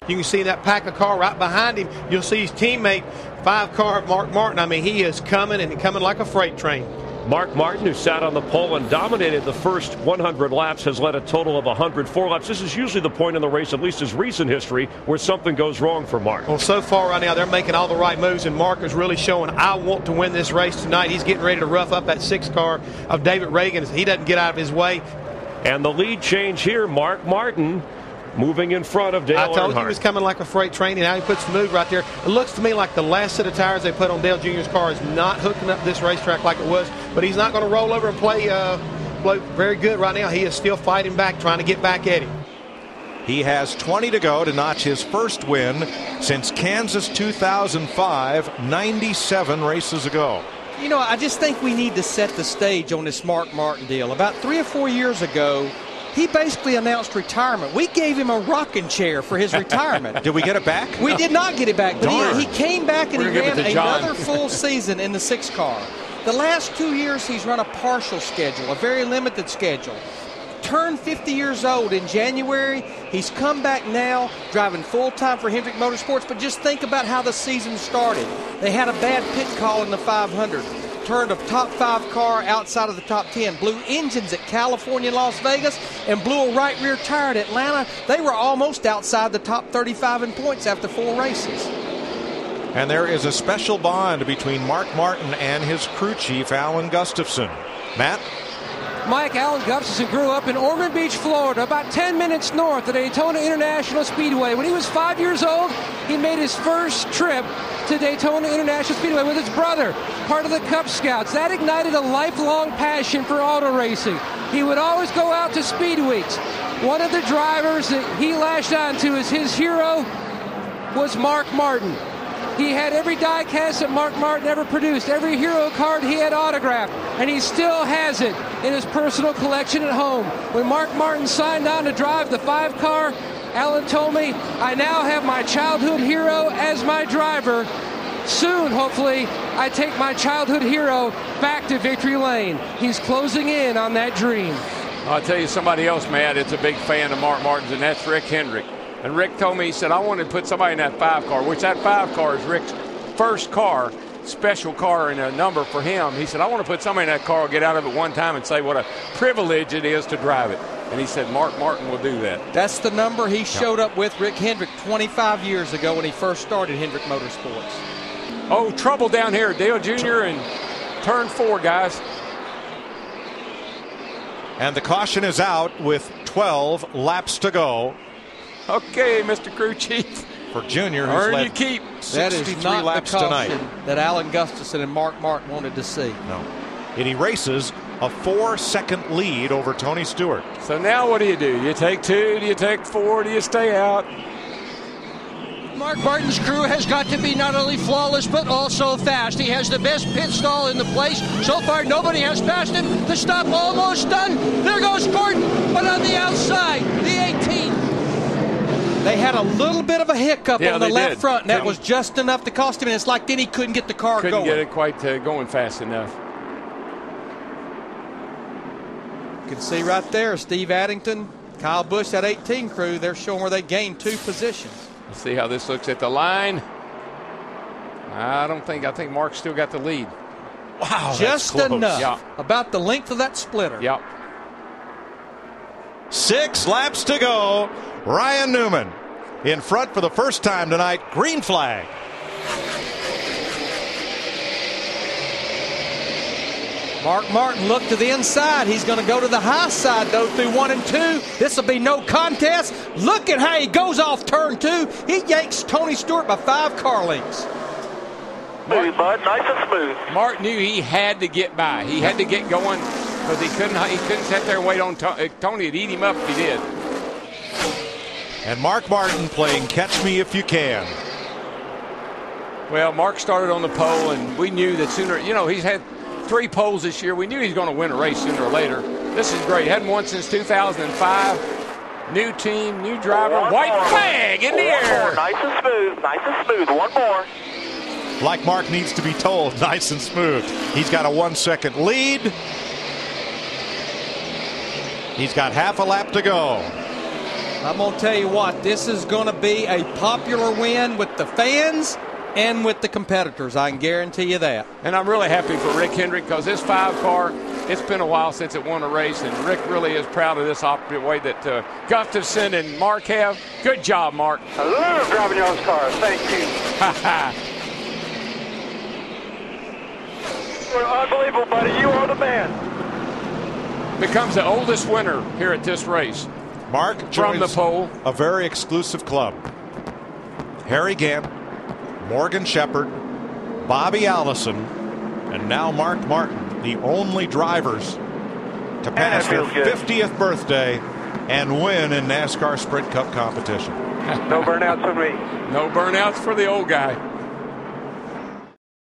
You can see that pack of car right behind him. You'll see his teammate, 5-car Mark Martin. I mean, he is coming and coming like a freight train. Mark Martin, who sat on the pole and dominated the first 100 laps, has led a total of 104 laps. This is usually the point in the race, at least his recent history, where something goes wrong for Mark. Well, so far right now, they're making all the right moves, and Mark is really showing, I want to win this race tonight. He's getting ready to rough up that 6-car of David Reagan as he doesn't get out of his way. And the lead change here, Mark Martin moving in front of Dale Earnhardt. I told you he was coming like a freight train, and now he puts the move right there. It looks to me like the last set of tires they put on Dale Jr.'s car is not hooking up this racetrack like it was, but he's not going to roll over and play very good right now. He is still fighting back, trying to get back at him. He has 20 to go to notch his first win since Kansas 2005, 97 races ago. You know, I just think we need to set the stage on this Mark Martin deal. About 3 or 4 years ago, he basically announced retirement. We gave him a rocking chair for his retirement. Did we get it back? We did not get it back, but he came back and he ran John. another full season in the 6-car. The last 2 years, he's run a partial schedule, a very limited schedule. Turned 50 years old in January. He's come back now, driving full-time for Hendrick Motorsports, but just think about how the season started. They had a bad pit call in the 500. Turned a top 5 car outside of the top 10, blew engines at California and Las Vegas, and blew a right rear tire at Atlanta. They were almost outside the top 35 in points after 4 races. And there is a special bond between Mark Martin and his crew chief, Alan Gustafson. Matt? Mike, Alan Gustafson grew up in Ormond Beach, Florida, about 10 minutes north of Daytona International Speedway. When he was 5 years old, he made his first trip to Daytona International Speedway with his brother, part of the Cub Scouts. That ignited a lifelong passion for auto racing. He would always go out to speed weeks. One of the drivers that he lashed onto as his hero was Mark Martin. He had every die cast that Mark Martin ever produced, every hero card he had autographed, and he still has it in his personal collection at home. When Mark Martin signed on to drive the 5-car, Alan told me, I now have my childhood hero as my driver. Soon, hopefully, I take my childhood hero back to victory lane. He's closing in on that dream. I'll tell you somebody else, Matt, it's a big fan of Mark Martin's, and that's Rick Hendrick. And Rick told me, he said, I wanted to put somebody in that 5-car, which that 5-car is Rick's first car, special car and a number for him. He said, I want to put somebody in that car, get out of it one time and say what a privilege it is to drive it. And he said, Mark Martin will do that. That's the number he showed up with, Rick Hendrick, 25 years ago when he first started Hendrick Motorsports. Oh, trouble down here, Dale Jr. and turn 4, guys. And the caution is out with 12 laps to go. Okay, Mr. Crew Chief. For Junior, who's Earn led your keep. 63 not laps the tonight. that Alan Gustafson and Mark Martin wanted to see. No. It erases a 4-second lead over Tony Stewart. So now what do? You take 2, do you take 4, do you stay out? Mark Martin's crew has got to be not only flawless but also fast. He has the best pit stall in the place. So far, nobody has passed him. The stop almost done. There goes Gordon, but on the outside, the 18. They had a little bit of a hiccup on the left front, and that was just enough to cost him. And it's like then he couldn't get the car going. Couldn't get it quite going fast enough. You can see right there, Steve Addington, Kyle Busch, that 18 crew, they're showing where they gained 2 positions. Let's see how this looks at the line. I think Mark's still got the lead. Wow, just enough. Yeah. About the length of that splitter. Yep. 6 laps to go. Ryan Newman in front for the first time tonight. Green flag. Mark Martin looked to the inside. He's going to go to the high side, though, through 1 and 2. This will be no contest. Look at how he goes off turn 2. He yanks Tony Stewart by 5 car lengths. Smooth, bud. Nice and smooth. Mark knew he had to get by. He had to get going because he couldn't sit there and wait on Tony. Tony would eat him up if he did. And Mark Martin playing catch me if you can. Well, Mark started on the pole, and we knew that sooner, he's had 3 poles this year. We knew he's going to win a race sooner or later. This is great. Hadn't won since 2005. New team, new driver. White flag in the air. Nice and smooth. Nice and smooth. One more. Like Mark needs to be told, nice and smooth. He's got a 1-second lead. He's got half a lap to go. I'm going to tell you what, this is going to be a popular win with the fans and with the competitors. I can guarantee you that. And I'm really happy for Rick Hendrick because this 5-car, it's been a while since it won a race, and Rick really is proud of this way that Gustafson and Mark have. Good job, Mark. I love driving y'all's cars. Thank you. You're unbelievable, buddy. You are the man. Becomes the oldest winner here at this race. Mark from the joins pole. A very exclusive club. Harry Gant, Morgan Shepherd, Bobby Allison, and now Mark Martin, the only drivers to pass their 50th birthday and win in NASCAR Sprint Cup competition. No burnouts for me. No burnouts for the old guy.